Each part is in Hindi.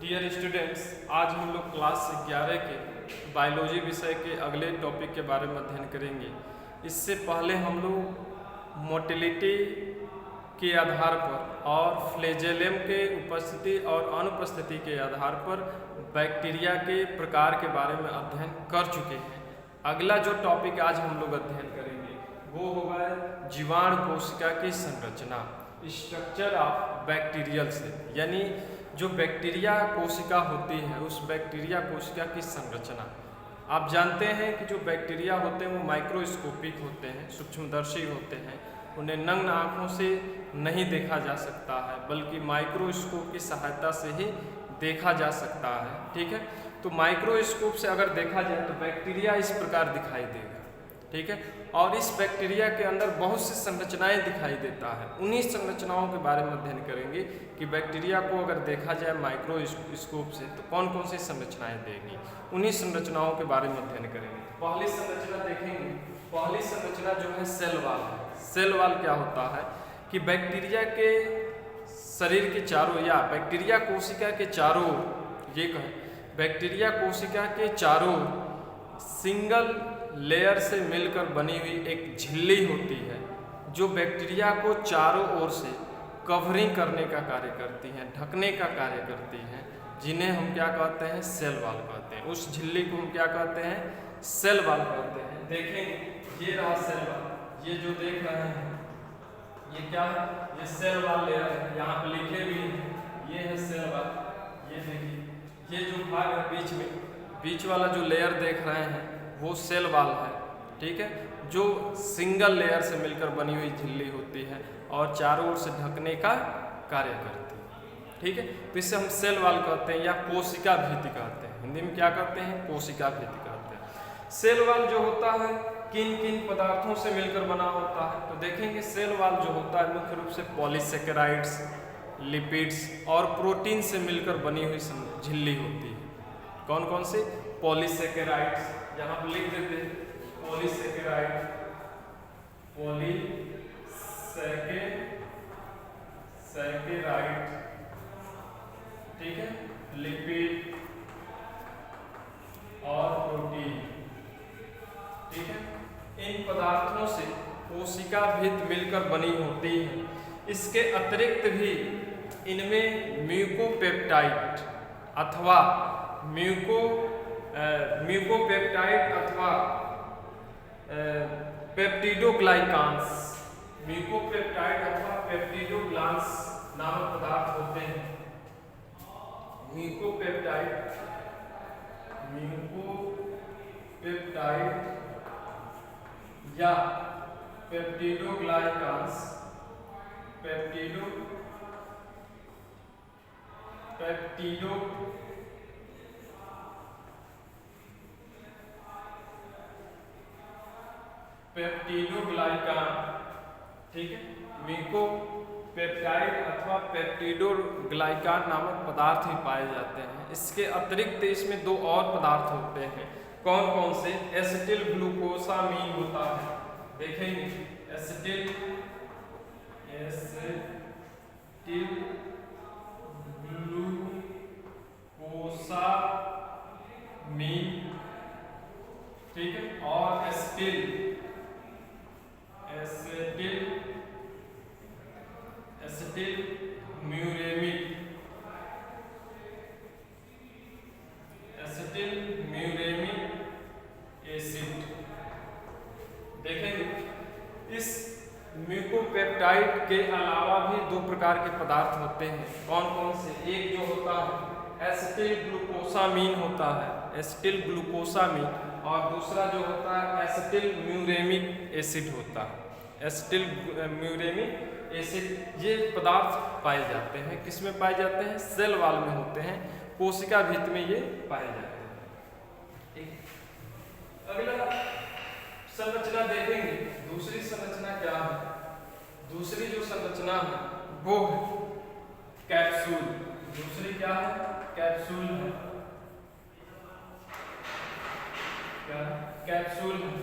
डियर स्टूडेंट्स, आज हम लोग क्लास 11 के बायोलॉजी विषय के अगले टॉपिक के बारे में अध्ययन करेंगे। इससे पहले हम लोग मोटिलिटी के आधार पर और फ्लैजेलम के उपस्थिति और अनुपस्थिति के आधार पर बैक्टीरिया के प्रकार के बारे में अध्ययन कर चुके हैं। अगला जो टॉपिक आज हम लोग अध्ययन करेंगे वो होगा जीवाणु कोशिका की संरचना, स्ट्रक्चर ऑफ बैक्टीरियल सेल, यानी जो बैक्टीरिया कोशिका होती है उस बैक्टीरिया कोशिका की संरचना। आप जानते हैं कि जो बैक्टीरिया होते हैं वो माइक्रोस्कोपिक होते हैं, सूक्ष्मदर्शी होते हैं। उन्हें नग्न आँखों से नहीं देखा जा सकता है बल्कि माइक्रोस्कोप की सहायता से ही देखा जा सकता है। ठीक है, तो माइक्रोस्कोप से अगर देखा जाए तो बैक्टीरिया इस प्रकार दिखाई देगा। ठीक है, और इस बैक्टीरिया के अंदर बहुत सी संरचनाएं दिखाई देता है। उन्हीं संरचनाओं के बारे में अध्ययन करेंगे कि बैक्टीरिया को अगर देखा जाए माइक्रोस्कोप से तो कौन कौन सी संरचनाएं देगी। उन्हीं संरचनाओं के बारे में अध्ययन करेंगे। पहली संरचना देखेंगे, पहली संरचना जो है सेल वाल है। सेल वाल क्या होता है कि बैक्टीरिया के शरीर के चारों या बैक्टीरिया कोशिका के चारों, ये कहें बैक्टीरिया कोशिका के चारों सिंगल लेयर से मिलकर बनी हुई एक झिल्ली होती है जो बैक्टीरिया को चारों ओर से कवरिंग करने का कार्य करती हैं, ढकने का कार्य करती हैं, जिन्हें हम क्या कहते हैं, सेल वाल कहते हैं। उस झिल्ली को हम क्या कहते हैं, सेल वाल कहते हैं। देखें, ये रहा सेल वाल, ये जो देख रहे हैं ये क्या है, ये सेल वाल लेयर है। यहाँ पे लिखे भी हैं, ये है सेल वाल। ये देखिए, ये जो भाग है बीच में, बीच वाला जो लेयर देख रहे हैं वो सेल वाल है। ठीक है, जो सिंगल लेयर से मिलकर बनी हुई झिल्ली होती है और चारों ओर से ढकने का कार्य करती है। ठीक है, तो इसे हम सेल वाल कहते हैं या कोशिका भित्ति कहते हैं। हिंदी में क्या कहते हैं, कोशिका भित्ति कहते हैं। सेल वाल जो होता है किन किन पदार्थों से मिलकर बना होता है, तो देखेंगे सेल वाल जो होता है मुख्य रूप से पॉलीसेकेराइड्स, लिपिड्स और प्रोटीन से मिलकर बनी हुई झिल्ली होती है। कौन कौन से, पॉलीसेकेराइड्स, यहाँ पर लिख देते हैं पॉलीसेकेराइड, पॉलीसेकेराइड, ठीक है, लिपिड और प्रोटीन। ठीक है, इन पदार्थों से कोशिका भित्ति मिलकर बनी होती है। इसके अतिरिक्त भी इनमें म्यूकोपेप्टाइड अथवा म्यूकोपेप्टाइड अथवा पेप्टिडोग्लाइकान्स, म्यूकोपेप्टाइड अथवा पेप्टिडोग्लाइकान्स नामक पदार्थ होते हैं। म्यूकोपेप्टाइड या पेप्टिडोग्लाइकान्स, पेप्टिडोग्लाइकान, ठीक है, म्यूकोपेप्टाइड अथवा पेप्टिडोग्लाइकान नामक पदार्थ ही पाए जाते हैं। इसके अतिरिक्त इसमें दो और पदार्थ होते हैं। कौन कौन से, एसिटिल ग्लूकोसामीन होता है। देखेंगे, एसिटिल ग्लूकोसामीन, ठीक है, और एसिटिल म्यूरेमिक, एसिड। देखेंगे, इस म्यूकोपेप्टाइड के अलावा भी दो प्रकार के पदार्थ होते हैं। कौन कौन से, एक जो होता है एसिटिल ग्लूकोसामीन होता है, एसिटिल ग्लूकोसामीन, और दूसरा जो होता है एसिटिल म्यूरेमिक एसिड होता है, एसिटिल म्यूरेमिक एसिड। ये पदार्थ पाए जाते हैं, किसमें पाए जाते हैं, सेल वाल में होते हैं, कोशिका भित्ति में ये पाए जाते हैं। अगला संरचना देखेंगे, दूसरी संरचना क्या है, दूसरी जो संरचना है वो है कैप्सूल। दूसरी क्या है, कैप्सूल है, क्या कैप्सूल है।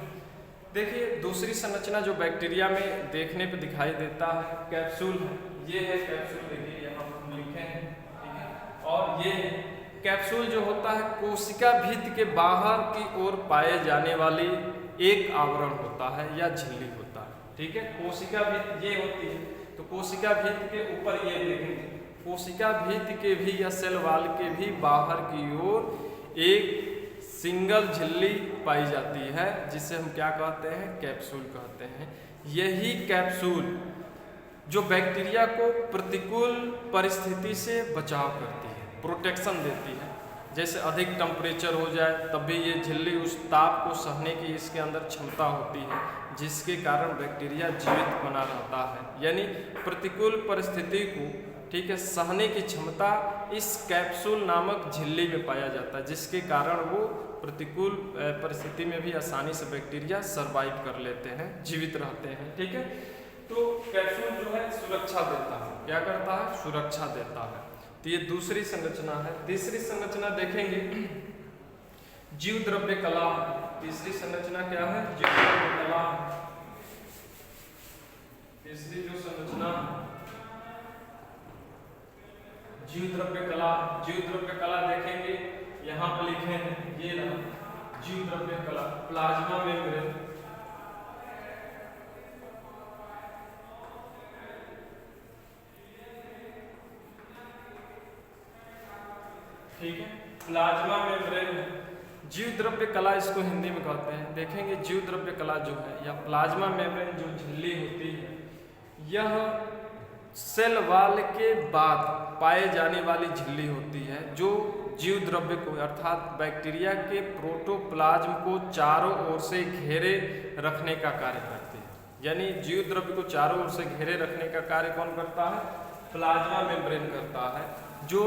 देखिए, दूसरी संरचना जो बैक्टीरिया में देखने पे दिखाई देता है कैप्सूल है। ये है कैप्सूल, देखिए यहाँ हम लिखे हैं, ठीक है, और ये कैप्सूल जो होता है कोशिका भित्ति के बाहर की ओर पाए जाने वाली एक आवरण होता है या झिल्ली होता है। ठीक है, कोशिका भित्ति ये होती है, तो कोशिका भित्ति के ऊपर ये देखेंगे, कोशिका भित्ति के भी या सेल वाल के भी बाहर की ओर एक सिंगल झिल्ली पाई जाती है, जिसे हम क्या कहते हैं, कैप्सूल कहते हैं। यही कैप्सूल जो बैक्टीरिया को प्रतिकूल परिस्थिति से बचाव करती है, प्रोटेक्शन देती है। जैसे अधिक टेम्परेचर हो जाए तब भी ये झिल्ली उस ताप को सहने की इसके अंदर क्षमता होती है, जिसके कारण बैक्टीरिया जीवित बना रहता है। यानी प्रतिकूल परिस्थिति को, ठीक है, सहने की क्षमता इस कैप्सूल नामक झिल्ली में पाया जाता है, जिसके कारण वो प्रतिकूल परिस्थिति में भी आसानी से बैक्टीरिया सरवाइव कर लेते हैं, जीवित रहते हैं। ठीक है, तो कैप्सूल जो है सुरक्षा देता है, क्या करता है, सुरक्षा देता है। तो ये दूसरी संरचना है। तीसरी संरचना देखेंगे जीव द्रव्य कला। तीसरी संरचना क्या है, जीव द्रव्य कला। तीसरी जो संरचना जीव द्रव्य कला, जीव द्रव्य कला देखेंगे, यहाँ पर लिखे हैं, ये रहा जीव द्रव्य कला, प्लाज्मा मेम्ब्रेन। ठीक है, प्लाज्मा मेम्ब्रेन जीव द्रव्य कला इसको हिंदी में कहते हैं। देखेंगे जीव द्रव्य कला जो है या प्लाज्मा मेम्ब्रेन जो झिल्ली होती है, यह सेल वाल के बाद पाए जाने वाली झिल्ली होती है, जो जीव द्रव्य को अर्थात बैक्टीरिया के प्रोटोप्लाज्म को चारों ओर से घेरे रखने का कार्य करती है। यानी जीव द्रव्य को चारों ओर से घेरे रखने का कार्य कौन करता है, प्लाज्मा मेम्ब्रेन करता है, जो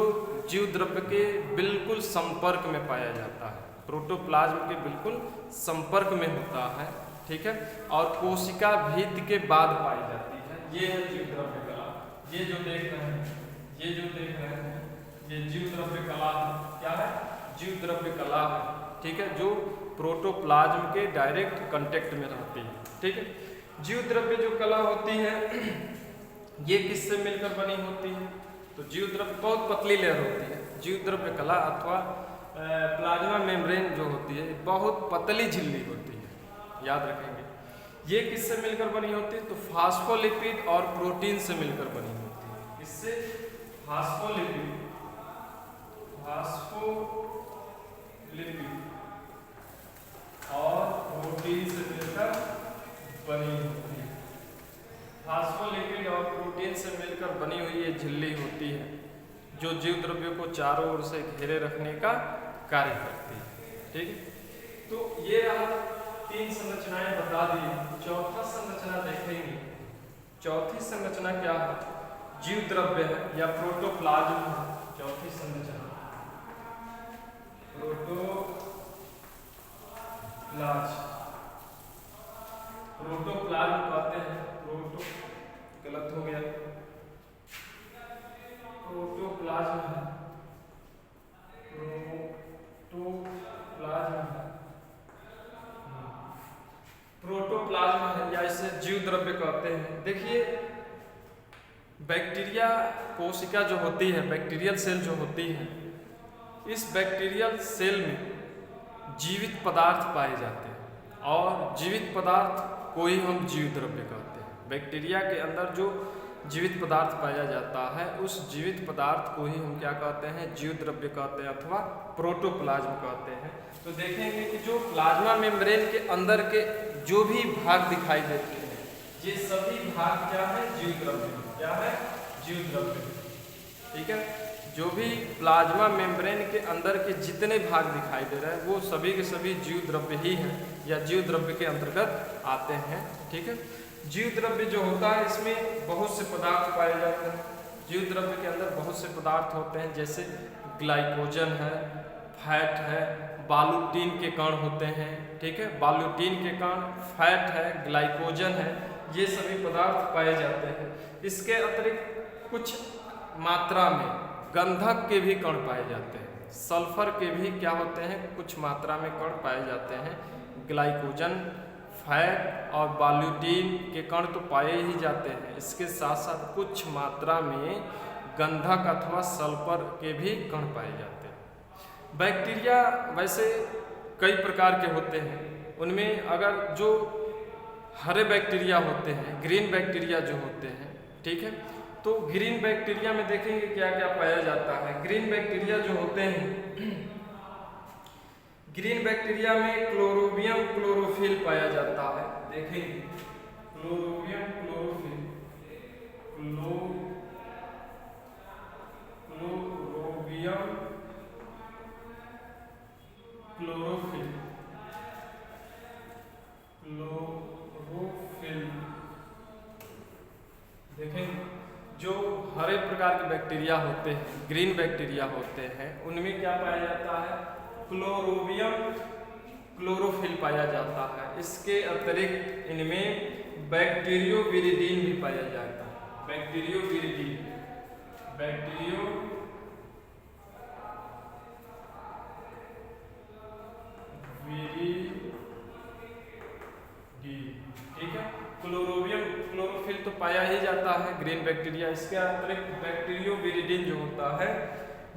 जीव द्रव्य के बिल्कुल संपर्क में पाया जाता है, प्रोटोप्लाज्म के बिल्कुल संपर्क में होता है। ठीक है, और कोशिका भित्ति के बाद पाई जाती है। ये है जीव द्रव्य कला। ये जो देख रहे हैं, ये जो देख रहे हैं, ये जीव द्रव्य कला है। क्या है, जीव द्रव्य कला है। ठीक है, जो प्रोटोप्लाज्म के डायरेक्ट कांटेक्ट में रहती है। ठीक है, जीव द्रव्य जो कला होती है ये किससे मिलकर बनी होती है, तो जीव द्रव्य बहुत पतली लेयर होती है। जीव द्रव्य कला अथवा प्लाज्मा मेम्ब्रेन जो होती है बहुत पतली झिल्ली होती है, याद रखेंगे। ये किससे मिलकर बनी होती है, तो फास्फोलिपिड और प्रोटीन से मिलकर बनी होती है। इससे फास्फोलिपिड और प्रोटीन से मिलकर बनी होती है। फास्फोलिपिड और प्रोटीन से मिलकर बनी हुई ये झिल्ली होती है, जो जीव द्रव्यों को चारों ओर से घेरे रखने का कार्य करती है। ठीक है, तो ये रहा 3 संरचनाएं बता दी। चौथा संरचना देखेंगे। चौथी संरचना क्या है, जीव द्रव्य है या प्रोटोप्लाज्म है। चौथी संरचना प्रोटोप्लाज्म कहते हैं। गलत हो गया, प्रोटोप्लाज्म है, प्रोटोप्लाज्म है या इसे जीव द्रव्य कहते हैं। देखिए बैक्टीरिया कोशिका जो होती है, बैक्टीरियल सेल जो होती है, इस बैक्टीरियल सेल में जीवित पदार्थ पाए जाते हैं और जीवित पदार्थ को ही हम जीव द्रव्य कहते हैं। बैक्टीरिया के अंदर जो जीवित पदार्थ पाया जाता है, उस जीवित पदार्थ को ही हम क्या कहते हैं, जीव द्रव्य कहते हैं अथवा प्रोटोप्लाज्म कहते हैं। तो देखेंगे कि जो प्लाज्मा मेम्ब्रेन के अंदर के जो भी भाग दिखाई देते हैं, ये सभी भाग क्या है, जीव द्रव्य। क्या है, जीव द्रव्य। ठीक है, जो भी प्लाज्मा मेम्ब्रेन के अंदर के जितने भाग दिखाई दे रहे हैं वो सभी के सभी जीव द्रव्य ही हैं या जीव द्रव्य के अंतर्गत आते हैं। ठीक है, जीव द्रव्य जो होता है इसमें बहुत से पदार्थ पाए जाते हैं। जीव द्रव्य के अंदर बहुत से पदार्थ होते हैं, जैसे ग्लाइकोजन है, फैट है, बालूटीन के कण होते हैं। ठीक है, बालूटीन के कण, फैट है, ग्लाइकोजन है, ये सभी पदार्थ पाए जाते हैं। इसके अतिरिक्त कुछ मात्रा में गंधक के भी कण पाए जाते हैं। सल्फर के भी क्या होते हैं, कुछ मात्रा में कण पाए जाते हैं। ग्लाइकोजन, फैट और बाल्यूटीन के कण तो पाए ही जाते हैं, इसके साथ साथ कुछ मात्रा में गंधक अथवा सल्फर के भी कण पाए जाते हैं। बैक्टीरिया वैसे कई प्रकार के होते हैं। उनमें अगर जो हरे बैक्टीरिया होते हैं, ग्रीन बैक्टीरिया जो होते हैं, ठीक है, तो ग्रीन बैक्टीरिया में देखेंगे क्या क्या पाया जाता है। ग्रीन बैक्टीरिया जो होते हैं, ग्रीन बैक्टीरिया में क्लोरोबियम क्लोरोफिल पाया जाता है। देखेंगे क्लोरोबियम क्लोरोफिल, क्लोरोबियम क्लोरोफिल, देखेंगे जो हरे प्रकार के बैक्टीरिया होते हैं, ग्रीन बैक्टीरिया होते हैं, उनमें क्या पाया जाता है, क्लोरोबियम क्लोरोफिल पाया जाता है। इसके अतिरिक्त इनमें बैक्टीरियोविरिडीन भी पाया जाता है। बैक्टीरियोविरिडीन, ठीक है। क्लोरोबियम क्लोरोफिल तो पाया ही जाता है ग्रीन बैक्टीरिया। इसके अतिरिक्त बैक्टीरियोविरिडीन जो होता है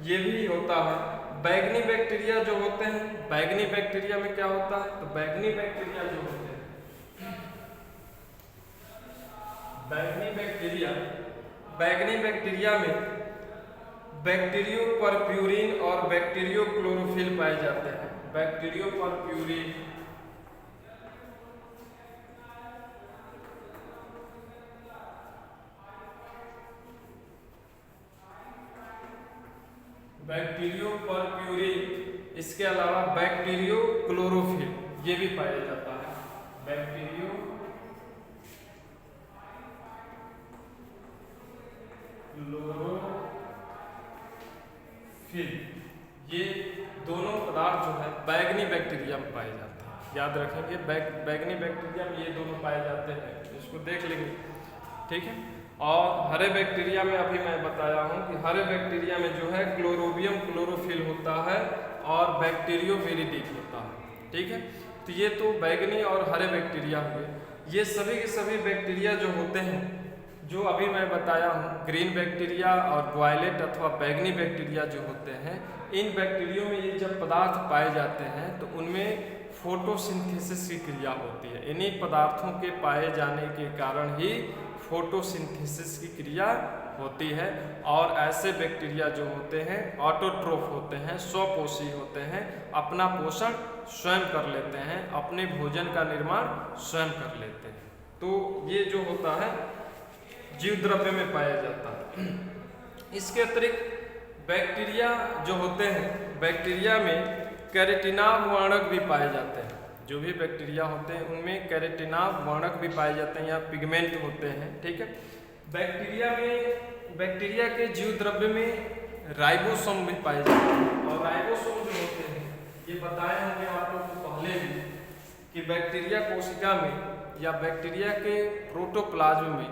ये भी होता है। बैगनी बैक्टीरिया जो होते हैं, बैगनी बैक्टीरिया में क्या होता है, तो बैगनी बैक्टीरिया जो होते हैं, बैगनी बैक्टीरिया में बैक्टीरियोपरप्यूरिन और बैक्टीरियोक्लोरोफिल पाए जाते हैं। बैक्टीरियोपरप्यूरिन, इसके अलावा बैक्टीरियोक्लोरोफिल ये भी पाया जाता है। बैक्टीरियोक्लोरोफिल ये दोनों पदार्थ जो है बैगनी बैक्टीरिया में पाए जाते हैं। याद रखेंगे बैगनी बैक्टीरिया में ये दोनों पाए जाते हैं, इसको देख लेंगे, ठीक है। और हरे बैक्टीरिया में अभी मैं बताया हूँ कि हरे बैक्टीरिया में जो है क्लोरोबियम क्लोरोफिल होता है और बैक्टीरियोविरिडीन होता है, ठीक है। तो ये तो बैगनी और हरे बैक्टीरिया हुए। ये सभी के सभी बैक्टीरिया जो होते हैं, जो अभी मैं बताया हूँ, ग्रीन बैक्टीरिया और वायलेट अथवा बैगनी बैक्टीरिया जो होते हैं, इन बैक्टीरियो में ये जब पदार्थ पाए जाते हैं तो उनमें फोटोसिंथेसिस की क्रिया होती है। इन्हीं पदार्थों के पाए जाने के कारण ही फोटोसिंथेसिस की क्रिया होती है। और ऐसे बैक्टीरिया जो होते हैं ऑटोट्रोफ होते हैं, स्वपोषी होते हैं, अपना पोषण स्वयं कर लेते हैं, अपने भोजन का निर्माण स्वयं कर लेते हैं। तो ये जो होता है जीव द्रव्य में पाया जाता है। इसके अतिरिक्त बैक्टीरिया जो होते हैं, बैक्टीरिया में कैरेटिनाव वर्णक भी पाए जाते हैं। जो भी बैक्टीरिया होते हैं उनमें कैरेटिनाव वर्णक भी पाए जाते हैं या पिगमेंट होते हैं, ठीक है। बैक्टीरिया के जीव द्रव्य में राइबोसोम भी पाए जाते हैं। और राइबोसोम जो होते हैं ये बताए होंगे आप लोग को पहले भी कि बैक्टीरिया कोशिका में या बैक्टीरिया के प्रोटोप्लाज्म में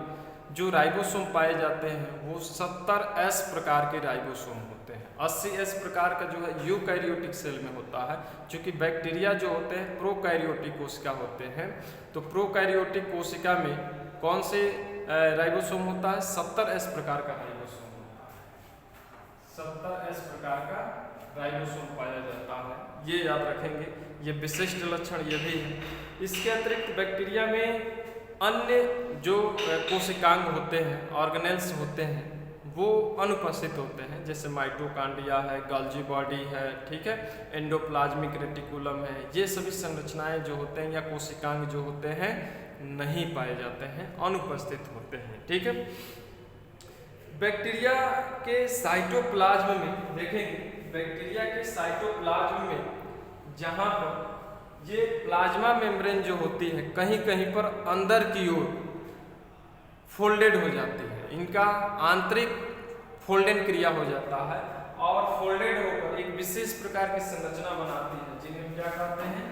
जो राइबोसोम पाए जाते हैं वो 70S प्रकार के राइबोसोम होते हैं। 80S प्रकार का जो है यूकैरियोटिक सेल में होता है। क्योंकि बैक्टीरिया जो होते हैं प्रोकैरियोटिक कोशिका होते हैं, तो प्रोकैरियोटिक कोशिका में कौन से राइबोसोम होता है, 70S प्रकार का राइबोसोम होता है। 70S प्रकार का राइबोसोम पाया जाता है, ये याद रखेंगे। ये विशिष्ट लक्षण ये भी है। इसके अतिरिक्त बैक्टीरिया में अन्य जो कोशिकांग होते हैं, ऑर्गेनेल्स होते हैं, वो अनुपस्थित होते हैं। जैसे माइटोकॉन्ड्रिया है, गोल्जी बॉडी है, ठीक है, एंडोप्लाज्मिक रेटिकुलम है। ये सभी संरचनाएं जो होते हैं या कोशिकांग जो होते हैं नहीं पाए जाते हैं, अनुपस्थित होते हैं, ठीक है। बैक्टीरिया के साइटोप्लाज्म में देखेंगे, बैक्टीरिया के साइटोप्लाज्म में जहाँ पर ये प्लाज्मा मेम्ब्रेन जो होती है कहीं कहीं पर अंदर की ओर फोल्डेड हो जाती है, इनका आंतरिक फोल्डेड क्रिया हो जाता है और फोल्डेड होकर एक विशेष प्रकार की संरचना बनाती है, जिन्हें क्या कहते हैं,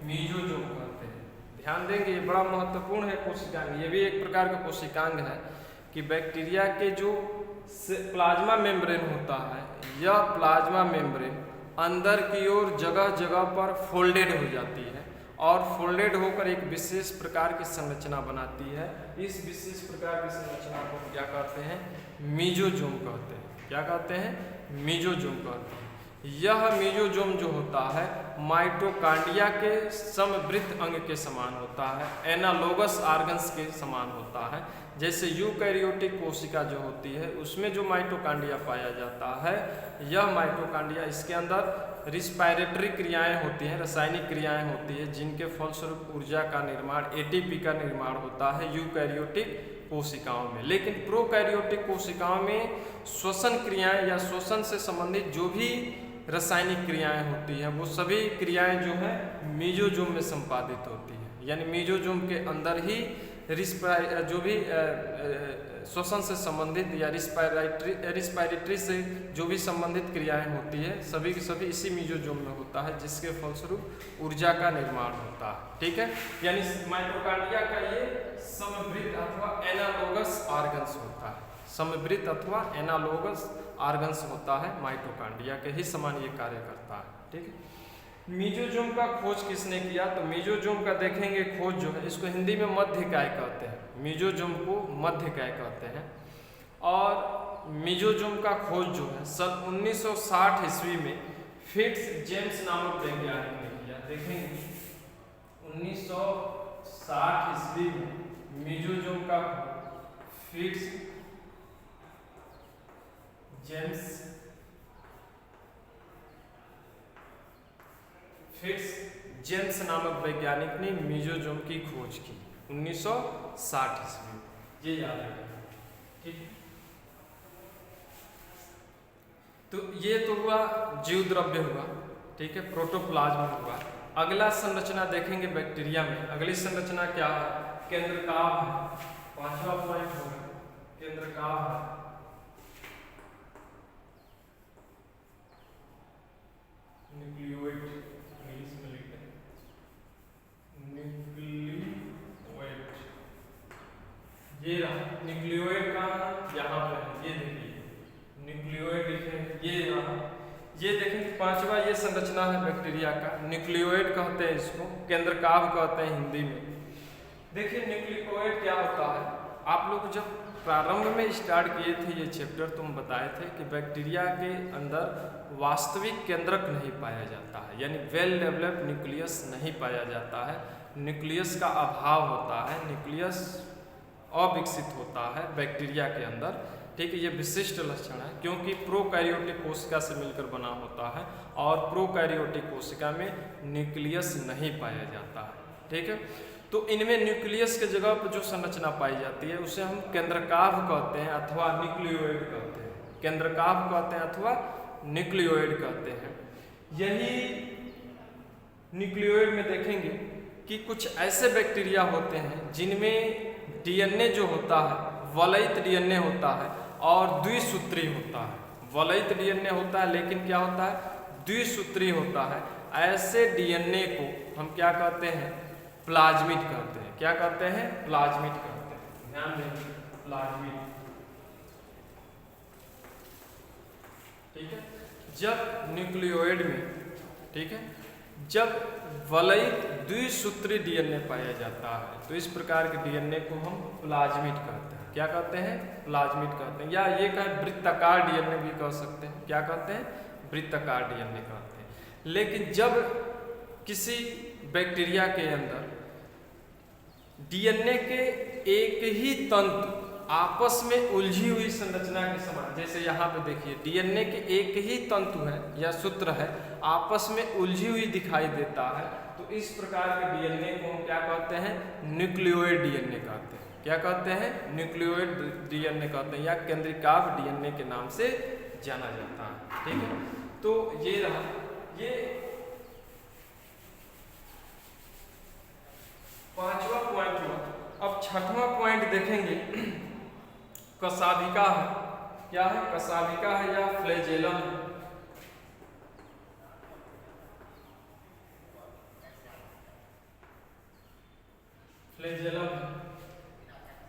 मीजोजोम कहते हैं। ध्यान देंगे, ये बड़ा महत्वपूर्ण है कोशिकांग। ये भी एक प्रकार का कोशिकांग है कि बैक्टीरिया के जो प्लाज्मा मेम्ब्रेन होता है, यह प्लाज्मा मेम्ब्रेन अंदर की ओर जगह जगह पर फोल्डेड हो जाती है और फोल्डेड होकर एक विशेष प्रकार की संरचना बनाती है। इस विशेष प्रकार की संरचना को क्या कहते हैं, मीजोजोम कहते हैं। क्या कहते हैं, मीजोजोम कहते हैं। यह मेसोजोम जो होता है माइटोकांड्रिया के समवृत्त अंग के समान होता है, एनालोगस ऑर्गन्स के समान होता है। जैसे यूकैरियोटिक कोशिका जो होती है उसमें जो माइटोकांड्रिया पाया जाता है, यह माइटोकांड्रिया इसके अंदर रिस्पायरेटरी क्रियाएं होती हैं, रासायनिक क्रियाएं होती हैं, जिनके फलस्वरूप ऊर्जा का निर्माण, एटीपी का निर्माण होता है यूकैरियोटिक कोशिकाओं में। लेकिन प्रोकैरियोटिक कोशिकाओं में श्वसन क्रियाएं या श्वसन से संबंधित जो भी रासायनिक क्रियाएं होती हैं वो सभी क्रियाएं जो है मेसोजोम में संपादित होती हैं। यानी मेसोजोम के अंदर ही जो भी श्वसन से संबंधित या रिस्पायरेटरी से जो भी संबंधित क्रियाएं होती है सभी की सभी इसी मेसोजोम में होता है, जिसके फलस्वरूप ऊर्जा का निर्माण होता है। ठीक है, यानी माइटोकांड्रिया का ये समवृत्त अथवा एनालोगस ऑर्गन्स होता है, समवृत्त अथवा एनालोगस ऑर्गन्स होता है, माइटोकांड्रिया के ही समान ये कार्य करता है। ठीक है, मेसोजोम का खोज किसने किया? तो मेसोजोम का देखेंगे खोज जो है, इसको हिंदी में मध्यकाय कहते हैं, मेसोजोम को मध्यकाय कहते हैं। और मेसोजोम का खोज जो है सन 1960 ईस्वी में फिट्स जेम्स नामक वैज्ञानिक ने किया। देखेंगे 1960 ईस्वी में मेसोजोम का फिट्स जेम्स नामक वैज्ञानिक ने मेसोजोम की खोज की 1960 ईस्वी में, ये याद रखिएगा। ठीक, तो ये तो हुआ जीव द्रव्य हुआ, ठीक है, प्रोटोप्लाज्म हुआ। अगला संरचना देखेंगे बैक्टीरिया में। अगली संरचना क्या है? केंद्रकाभ है, पांचवा पॉइंट होगा केंद्रकाभ है। न्यूक्लियोइड इंग्लिश में लिखते हैं, न्यूक्लियोइड। ये रहा न्यूक्लियोइड का, यहाँ पे है, ये देखिए न्यूक्लियोइड लिखे, ये रहा। ये देखेंगे पांचवा ये संरचना है बैक्टीरिया का, न्यूक्लियोइड कहते हैं इसको, केंद्रकाभ कहते हैं हिंदी में। देखिए न्यूक्लियोइड क्या होता है, आप लोग जब प्रारंभ में स्टार्ट किए थे ये चैप्टर तो हम बताए थे कि बैक्टीरिया के अंदर वास्तविक केंद्रक नहीं पाया जाता है, यानी वेल डेवलप्ड न्यूक्लियस नहीं पाया जाता है, न्यूक्लियस का अभाव होता है, न्यूक्लियस अविकसित होता है बैक्टीरिया के अंदर। ठीक है, ये विशिष्ट लक्षण है क्योंकि प्रोकैरियोटिक कोशिका से मिलकर बना होता है और प्रोकैरियोटिक कोशिका में न्यूक्लियस नहीं पाया जाता है। ठीक है, तो इनमें न्यूक्लियस के जगह पर जो संरचना पाई जाती है उसे हम केंद्रकाभ कहते हैं अथवा न्यूक्लियोइड कहते हैं, केंद्रकाभ कहते हैं अथवा न्यूक्लियोइड कहते हैं। यही न्यूक्लियोइड में देखेंगे कि कुछ ऐसे बैक्टीरिया होते हैं जिनमें डीएनए जो होता है वलयित डीएनए होता है और द्विसूत्री होता है। वलयित डीएनए होता है लेकिन क्या होता है, द्विसूत्री होता है। ऐसे डीएनए को हम क्या कहते हैं, प्लाज्मिड कहते हैं। क्या कहते हैं? प्लाज्मिड कहते हैं। ध्यान देंगे, प्लाज्मिड। ठीक है, जब न्यूक्लियोइड में, ठीक है, जब वलयित द्विसूत्री डीएनए पाया जाता है तो इस प्रकार के डीएनए को हम प्लाज्मिड कहते हैं। क्या कहते हैं? प्लाज्मिड कहते हैं, या ये कहें वृत्ताकार डीएनए भी कह सकते हैं। क्या कहते हैं? वृत्ताकार डीएनए कहते हैं। लेकिन जब किसी बैक्टीरिया के अंदर डीएनए के एक ही तंतु आपस में उलझी हुई संरचना के समान, जैसे यहाँ पे देखिए डीएनए के एक ही तंतु है या सूत्र है आपस में उलझी हुई दिखाई देता है, तो इस प्रकार के डीएनए को हम क्या कहते हैं? न्यूक्लियोइड डीएनए कहते हैं। क्या कहते हैं? न्यूक्लियोइड डीएनए कहते हैं या केंद्रिकाभ डीएनए के नाम से जाना जाता है। ठीक है, तो ये रहा, ये पांचवा पॉइंट हुआ। अब छठवां पॉइंट देखेंगे, कशाभिका है। क्या है? कशाभिका है या फ्लैजेलम है। फ्लैजेलम है,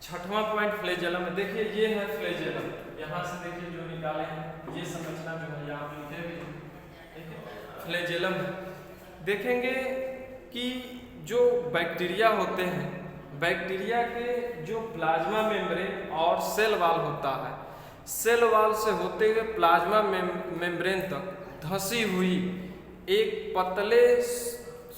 छठवां पॉइंट फ्लैजेलम है। देखिए ये है फ्लैजेलम, यहाँ से देखिए जो निकाले हैं ये संरचना जो है यहाँ लिखे भी है। ठीक है, फ्लैजेलम देखेंगे कि जो बैक्टीरिया होते हैं, बैक्टीरिया के जो प्लाज्मा मेम्ब्रेन और सेल वॉल होता है, सेल वॉल से होते हुए प्लाज्मा मेम्ब्रेन तक धंसी हुई एक पतले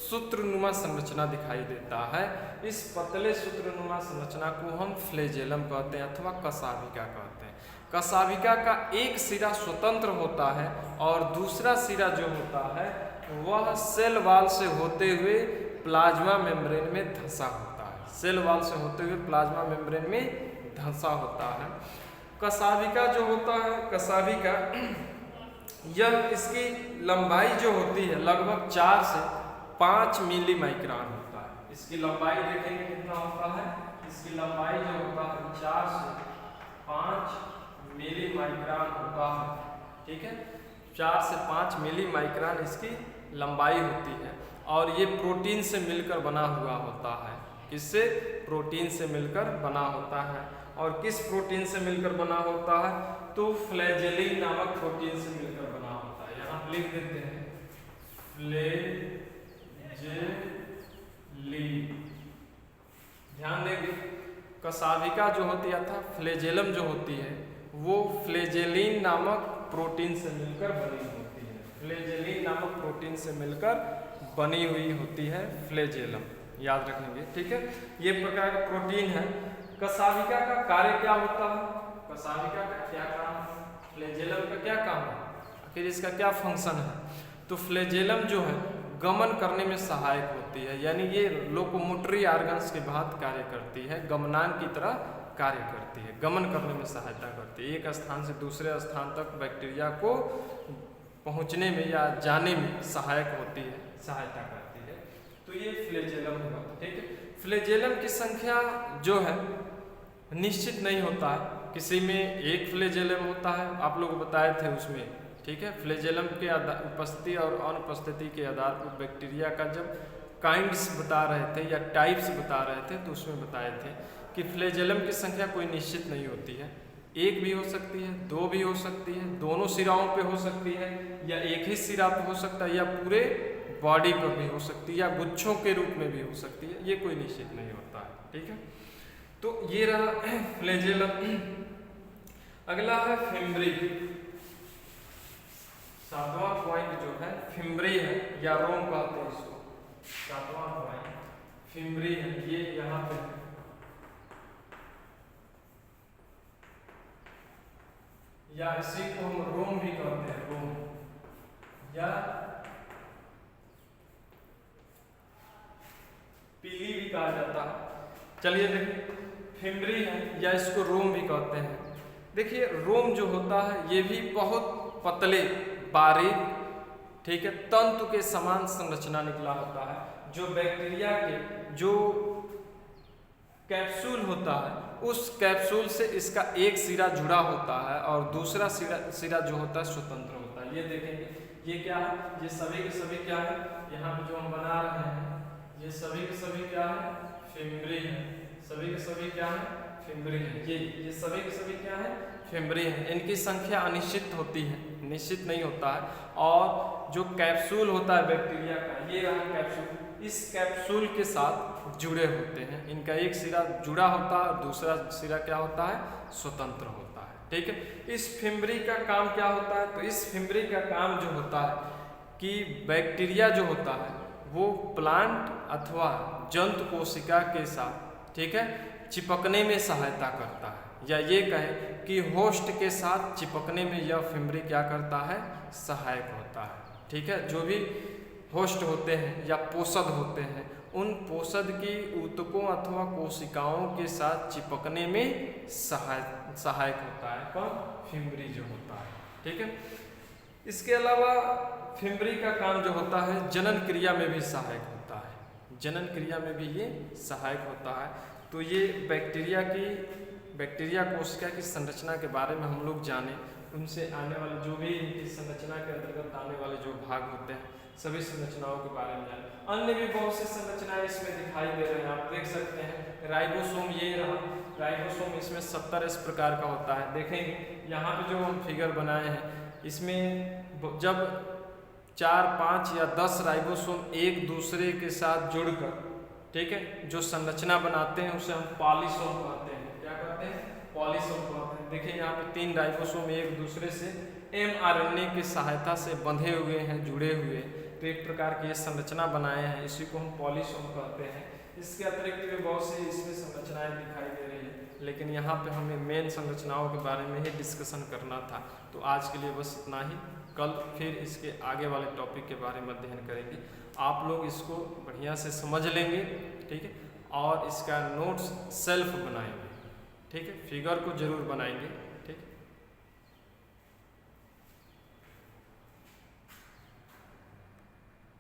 सूत्रनुमा संरचना दिखाई देता है। इस पतले सूत्रनुमा संरचना को हम फ्लैजेलम कहते हैं अथवा कशाभिका कहते हैं। कशाभिका का एक सिरा स्वतंत्र होता है और दूसरा सिरा जो होता है वह सेल वॉल से होते हुए प्लाज्मा मेम्ब्रेन में धंसा होता है। सेल वॉल से होते हुए प्लाज्मा मेम्ब्रेन में धंसा होता है। कशाभिका जो होता है, कशाभिका यह इसकी लंबाई जो होती है लगभग 4 से 5 मिली माइक्रोन होता है। इसकी लंबाई देखेंगे कितना होता है, इसकी लंबाई जो होता है 4 से 5 मिली माइक्रोन होता है। ठीक है, 4 से 5 मिली माइक्रोन इसकी लंबाई होती है और ये प्रोटीन से मिलकर बना हुआ होता है। किससे? प्रोटीन से मिलकर बना होता है। और किस प्रोटीन से मिलकर बना होता है? तो फ्लैजेलिन नामक प्रोटीन से मिलकर बना होता है। यहाँ लिख देते हैं फ्लैजेलिन। ध्यान देंगे, कशाभिका जो होती है अर्थात फ्लैजेलम जो होती है वो फ्लैजेलिन नामक प्रोटीन से मिलकर बनी होती है। फ्लैजेलिन नामक प्रोटीन से मिलकर बनी हुई होती है फ्लैजेलम, याद रखेंगे। ठीक है, ये प्रकार का प्रोटीन है। कशाभिका का कार्य क्या होता है? कशाभिका का क्या काम है? फ्लैजेलम का क्या काम है? आखिर इसका क्या फंक्शन है? तो फ्लैजेलम जो है गमन करने में सहायक होती है, यानी ये लोकोमोटरी ऑर्गन्स के बाद कार्य करती है, गमनांग की तरह कार्य करती है, गमन करने में सहायता करती है। एक स्थान से दूसरे स्थान तक बैक्टीरिया को पहुंचने में या जाने में सहायक होती है, सहायता करती है। तो ये फ्लैजेलम हुआ। ठीक है, फ्लैजेलम की संख्या जो है निश्चित नहीं होता है। किसी में एक फ्लैजेलम होता है, आप लोग बताए थे उसमें। ठीक है, फ्लैजेलम के उपस्थिति और अनुपस्थिति के आधार पर बैक्टीरिया का जब काइंड्स बता रहे थे या टाइप्स बता रहे थे तो उसमें बताए थे कि फ्लैजेलम की संख्या कोई निश्चित नहीं होती है। एक भी हो सकती है, 2 भी हो सकती है, दोनों सिराओं पे हो सकती है, या एक ही सिरा पे हो सकता है, या पूरे बॉडी पर भी हो सकती है, या गुच्छों के रूप में भी हो सकती है। ये कोई निश्चित नहीं होता है। ठीक है, तो ये रहा फ्लैजेलम। अगला है फिम्ब्री। 7वां पॉइंट जो है फिम्ब्री है, या रोम कहते हैं इसको। 7वां पॉइंट फिम्ब्री है, ये यहाँ पे या इसी को हम रोम भी कहते हैं, रोम या पीली भी कहा जाता है। चलिए देखिए, फिम्ब्री है या इसको रोम भी कहते हैं। देखिए, रोम जो होता है ये भी बहुत पतले बारीक, ठीक है, तंतु के समान संरचना निकला होता है। जो बैक्टीरिया के जो कैप्सूल होता है उस कैप्सूल से इसका एक सिरा जुड़ा होता है और दूसरा सिरा जो होता है स्वतंत्र होता है। ये देखेंगे, ये क्या है? ये सभी के सभी क्या है? यहाँ पे जो हम बना रहे हैं ये सभी के सभी क्या है? फिम्ब्री है। सभी के सभी क्या है? फिम्ब्री है। ये सभी के सभी क्या है? फिम्ब्री है। इनकी संख्या अनिश्चित होती है, निश्चित नहीं होता है। और जो कैप्सूल होता है बैक्टीरिया का, ये रहा कैप्सूल, इस कैप्सूल के साथ जुड़े होते हैं। इनका एक सिरा जुड़ा होता है और दूसरा सिरा क्या होता है? स्वतंत्र होता है। ठीक है, इस फिम्ब्री का काम क्या होता है? तो इस फिम्ब्री का काम जो होता है कि बैक्टीरिया जो होता है वो प्लांट अथवा जंतु कोशिका के साथ, ठीक है, चिपकने में सहायता करता है, या ये कहें कि होस्ट के साथ चिपकने में यह फिम्ब्री क्या करता है? सहायक होता है। ठीक है, जो भी होस्ट होते हैं या पोषद होते हैं उन पोषद की ऊतकों अथवा कोशिकाओं के साथ चिपकने में सहायक होता है। कौन? फिम्ब्री जो होता है। ठीक है, इसके अलावा फिम्ब्री का काम जो होता है जनन क्रिया में भी सहायक होता है। जनन क्रिया में भी ये सहायक होता है। तो ये बैक्टीरिया कोशिका की संरचना के बारे में हम लोग जाने, उनसे आने वाले जो भी इनकी संरचना के अंतर्गत आने वाले जो भाग होते हैं सभी संरचनाओं के बारे में जाने। अन्य भी बहुत सी संरचनाएं इसमें दिखाई दे रहे हैं, आप देख सकते हैं। राइबोसोम, ये रहा राइबोसोम, इसमें 70 इस प्रकार का होता है। देखेंगे यहाँ पे जो हम फिगर बनाए हैं इसमें जब 4, 5 या 10 राइबोसोम एक दूसरे के साथ जुड़कर, ठीक है, जो संरचना बनाते हैं उसे हम पॉलीसोम कहते हैं। क्या कहते हैं? पॉलीसोम कहते हैं। देखिए यहाँ पे 3 राइबोसोम एक दूसरे से mRNA की सहायता से बंधे हुए हैं, जुड़े हुए, तो एक प्रकार की ये संरचना बनाए हैं, इसी को हम पॉलीसोम कहते हैं। इसके अतिरिक्त भी बहुत सी इसमें संरचनाएं दिखाई दे रही है, लेकिन यहाँ पे हमें मेन संरचनाओं के बारे में ही डिस्कशन करना था। तो आज के लिए बस इतना ही, कल फिर इसके आगे वाले टॉपिक के बारे में अध्ययन करेंगे। आप लोग इसको बढ़िया से समझ लेंगे, ठीक है, और इसका नोट्स सेल्फ बनाएंगे, ठीक है, फिगर को जरूर बनाएंगे।